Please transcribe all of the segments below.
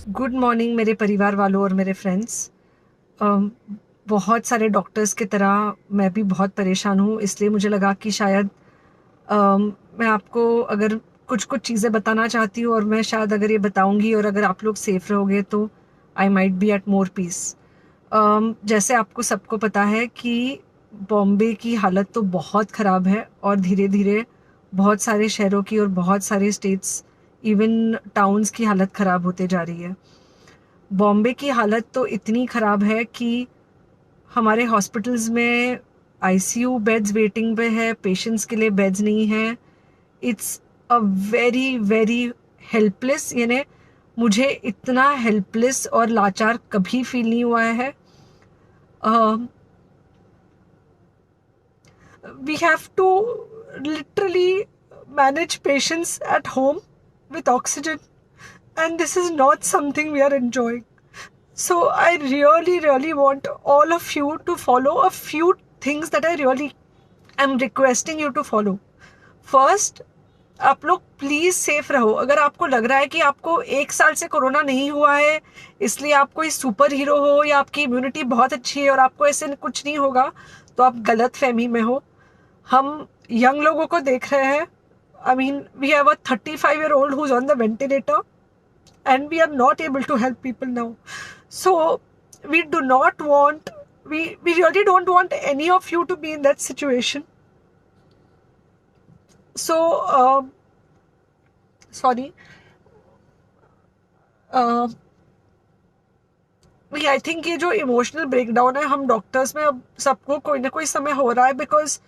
Good morning मेरे परिवार वालों और मेरे फ्रेंड्स। बहुत सारे डॉक्टर्स की तरह मैं भी बहुत परेशान हूँ, इसलिए मुझे लगा कि शायद मैं आपको अगर कुछ कुछ चीज़ें बताना चाहती हूँ, और मैं शायद अगर ये बताऊँगी और अगर आप लोग सेफ रहोगे तो I might be at more peace. जैसे आपको सबको पता है कि बॉम्बे की हालत तो बहुत ख़राब है, और धीरे धीरे बहुत सारे शहरों की और बहुत सारे स्टेट्स, इवन टाउन्स की हालत ख़राब होते जा रही है। बॉम्बे की हालत तो इतनी ख़राब है कि हमारे हॉस्पिटल्स में आईसीयू बेड्स वेटिंग पे है, पेशेंट्स के लिए बेड्स नहीं है। It's a very very helpless, यानी मुझे इतना हेल्पलेस और लाचार कभी फील नहीं हुआ है। We have to literally manage patients at home with oxygen, and this is not something we are enjoying. So I really, really want all of you to follow a few things that I really am requesting you to follow. First, आप लोग please safe रहो। अगर आपको लग रहा है कि आपको 1 साल से कोरोना नहीं हुआ है, इसलिए आप कोई सुपर हीरो हो या आपकी इम्यूनिटी बहुत अच्छी है और आपको ऐसे कुछ नहीं होगा, तो आप गलत फहमी में हो। हम यंग लोगों को देख रहे हैं। I mean, we have a 35-year-old who's on the ventilator, and we are not able to help people now. So we do not want, we really don't want any of you to be in that situation. So sorry, I think ये जो emotional breakdown है, हम doctors में अब सबको कोई ना कोई समय हो रहा है, because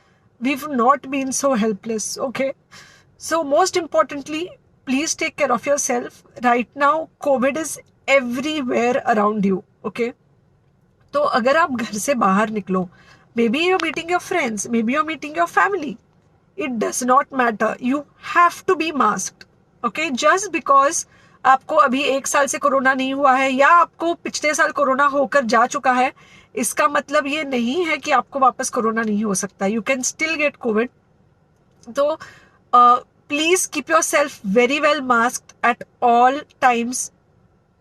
we have not been so helpless. Okay, so most importantly, please take care of yourself. Right now COVID is everywhere around you. Okay, तो अगर आप घर से बाहर निकलो, maybe you're meeting your friends, maybe you're meeting your family, it does not matter, you have to be masked. Okay, just because आपको अभी 1 साल से कोरोना नहीं हुआ है या आपको पिछले साल कोरोना होकर जा चुका है, इसका मतलब ये नहीं है कि आपको वापस कोरोना नहीं हो सकता। You can still get covid. तो please keep yourself very well masked at all times.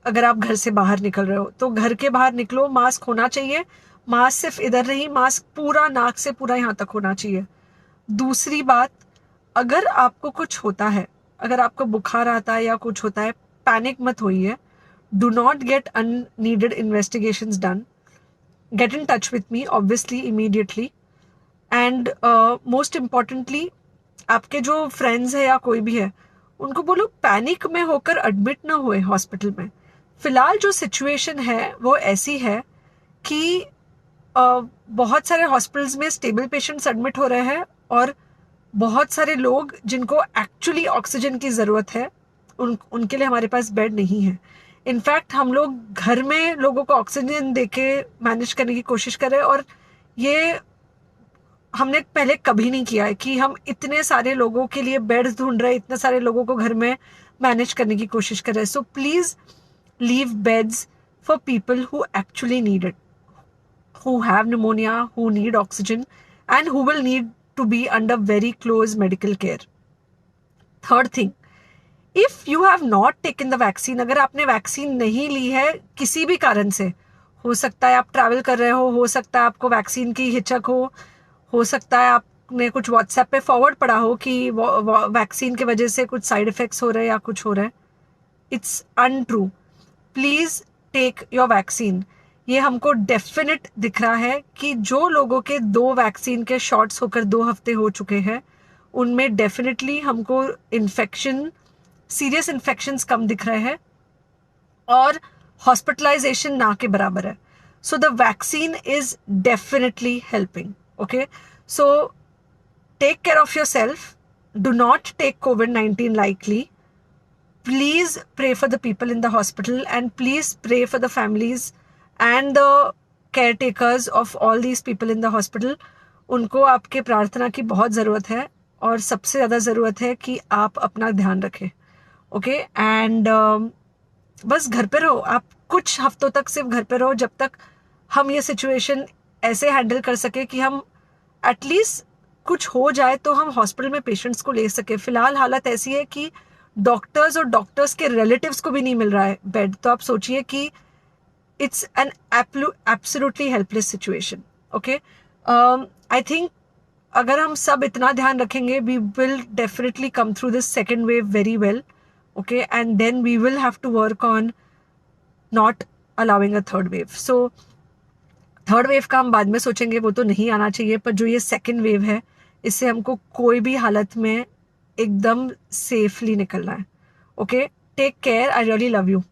अगर आप घर से बाहर निकल रहे हो तो घर के बाहर निकलो, मास्क होना चाहिए। मास्क सिर्फ इधर नहीं, मास्क पूरा नाक से पूरा यहाँ तक होना चाहिए। दूसरी बात, अगर आपको कुछ होता है, अगर आपको बुखार आता है या कुछ होता है, पैनिक मत होइए। Do not get unneeded investigations done. Get in touch with me obviously immediately. And most importantly, आपके जो फ्रेंड्स है या कोई भी है, उनको बोलो पैनिक में होकर एडमिट ना हुए हॉस्पिटल में। फिलहाल जो सिचुएशन है वो ऐसी है कि बहुत सारे हॉस्पिटल्स में स्टेबल पेशेंट्स एडमिट हो रहे हैं, और बहुत सारे लोग जिनको एक्चुअली ऑक्सीजन की ज़रूरत है, उनके लिए हमारे पास बेड नहीं है। इनफैक्ट हम लोग घर में लोगों को ऑक्सीजन देके मैनेज करने की कोशिश कर रहे हैं, और ये हमने पहले कभी नहीं किया है कि हम इतने सारे लोगों के लिए बेड्स ढूंढ रहे हैं, इतने सारे लोगों को घर में मैनेज करने की कोशिश कर रहे हैं। So please leave beds for people who actually need it, who have pneumonia, who need oxygen, and who will need to be under very close medical care. Third thing, if you have not taken the vaccine, अगर आपने vaccine नहीं ली है किसी भी कारण से, हो सकता है आप ट्रैवल कर रहे हो सकता है आपको वैक्सीन की हिचक हो सकता है आपने कुछ व्हाट्सएप पे फॉरवर्ड पढ़ा हो कि वैक्सीन की वजह से कुछ साइड इफेक्ट्स हो रहे हैं या कुछ हो रहा है। It's untrue. Please take your vaccine. ये हमको डेफिनेट दिख रहा है कि जो लोगों के 2 वैक्सीन के शॉट्स होकर 2 हफ्ते हो चुके हैं, उनमें डेफिनेटली हमको इन्फेक्शन, सीरियस इन्फेक्शंस कम दिख रहे हैं, और हॉस्पिटलाइजेशन ना के बराबर है। So the vaccine is definitely helping. Okay, so take care of yourself. Do not take COVID-19 lightly. Please pray for the people in the hospital, and please pray for the families and the caretakers of all these people in the hospital. उनको आपके प्रार्थना की बहुत ज़रूरत है, और सबसे ज़्यादा ज़रूरत है कि आप अपना ध्यान रखें। ओके, एंड बस घर पे रहो। आप कुछ हफ्तों तक सिर्फ घर पे रहो, जब तक हम ये सिचुएशन ऐसे हैंडल कर सके कि हम एटलीस्ट कुछ हो जाए तो हम हॉस्पिटल में पेशेंट्स को ले सके। फिलहाल हालत ऐसी है कि डॉक्टर्स और डॉक्टर्स के रिलेटिव्स को भी नहीं मिल रहा है बेड, तो आप सोचिए कि it's an absolutely helpless situation. Okay, I think अगर हम सब इतना ध्यान रखेंगे, we will definitely come through this second wave very well. Okay, and then we will have to work on not allowing a third wave. So third wave का हम बाद में सोचेंगे, वो तो नहीं आना चाहिए, पर जो ये सेकेंड वेव है, इससे हमको कोई भी हालत में एकदम सेफली निकलना है. Okay, take care, I really love you.